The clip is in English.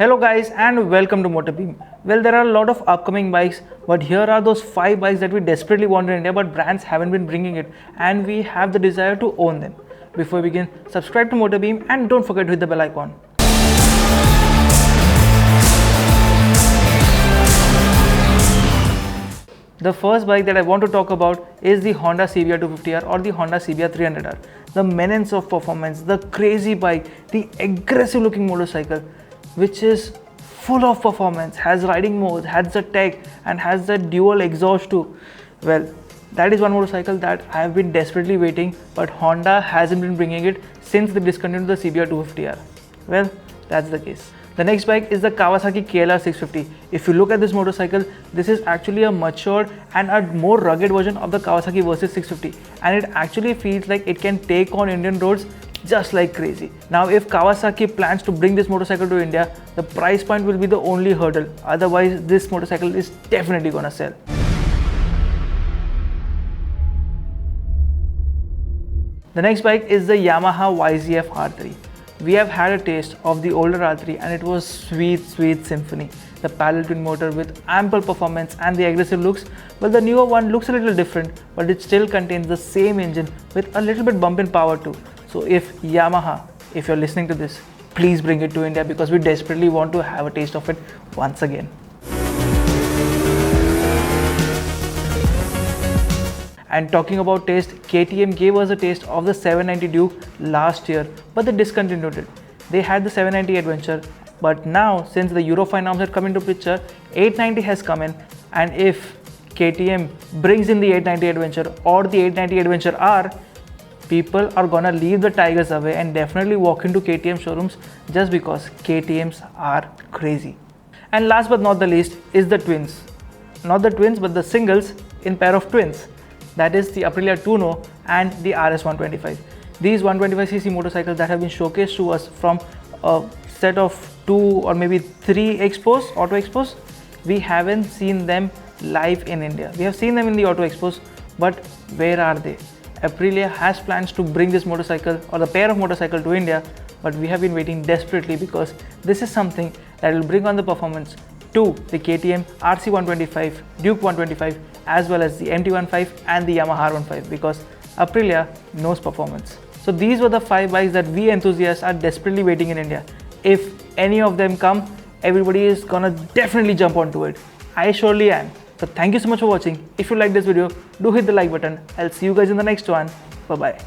Hello guys and welcome to Motorbeam. Well, there are a lot of upcoming bikes, but here are those 5 bikes that we desperately want in India but brands haven't been bringing it, and we have the desire to own them. Before we begin, subscribe to Motorbeam and don't forget to hit the bell icon. The first bike that I want to talk about is the Honda CBR 250R or the Honda CBR 300R. The menace of performance, the crazy bike, the aggressive looking motorcycle which is full of performance, has riding modes, has the tech and has the dual exhaust too. Well, that is one motorcycle that I have been desperately waiting, but Honda hasn't been bringing it since they discontinued the CBR 250R. Well, that's the case. The next bike is the Kawasaki KLR 650. If you look at this motorcycle, this is actually a matured and a more rugged version of the Kawasaki Versys 650, and it actually feels like it can take on Indian roads just like crazy. Now, if Kawasaki plans to bring this motorcycle to India, the price point will be the only hurdle. Otherwise, this motorcycle is definitely gonna sell. The next bike is the Yamaha YZF R3. We have had a taste of the older R3 and it was sweet symphony. The parallel twin motor with ample performance and the aggressive looks. Well, the newer one looks a little different, but it still contains the same engine with a little bit bump in power too. So if Yamaha, if you're listening to this, please bring it to India because we desperately want to have a taste of it once again. And talking about taste, KTM gave us a taste of the 790 Duke last year, but they discontinued it. They had the 790 Adventure, but now since the Euro 5 norms have come into picture, 890 has come in, and if KTM brings in the 890 Adventure or the 890 Adventure R, people are gonna leave the Tigers away and definitely walk into KTM showrooms just because KTMs are crazy. And last but not the least is the twins. Not the twins, but the singles in pair of twins. That is the Aprilia Tuono and the RS 125. These 125cc motorcycles that have been showcased to us from a set of 2 or maybe 3 expos, auto expos, we haven't seen them live in India. We have seen them in the auto expos, but where are they? Aprilia has plans to bring this motorcycle or the pair of motorcycle to India, but we have been waiting desperately because this is something that will bring on the performance to the KTM RC 125, Duke 125, as well as the MT15 and the Yamaha R15 because Aprilia knows performance. So these were the 5 bikes that we enthusiasts are desperately waiting in India. If any of them come, everybody is gonna definitely jump onto it. I surely am. So thank you so much for watching. If you like this video, do hit the like button. I'll see you guys in the next one. Bye bye.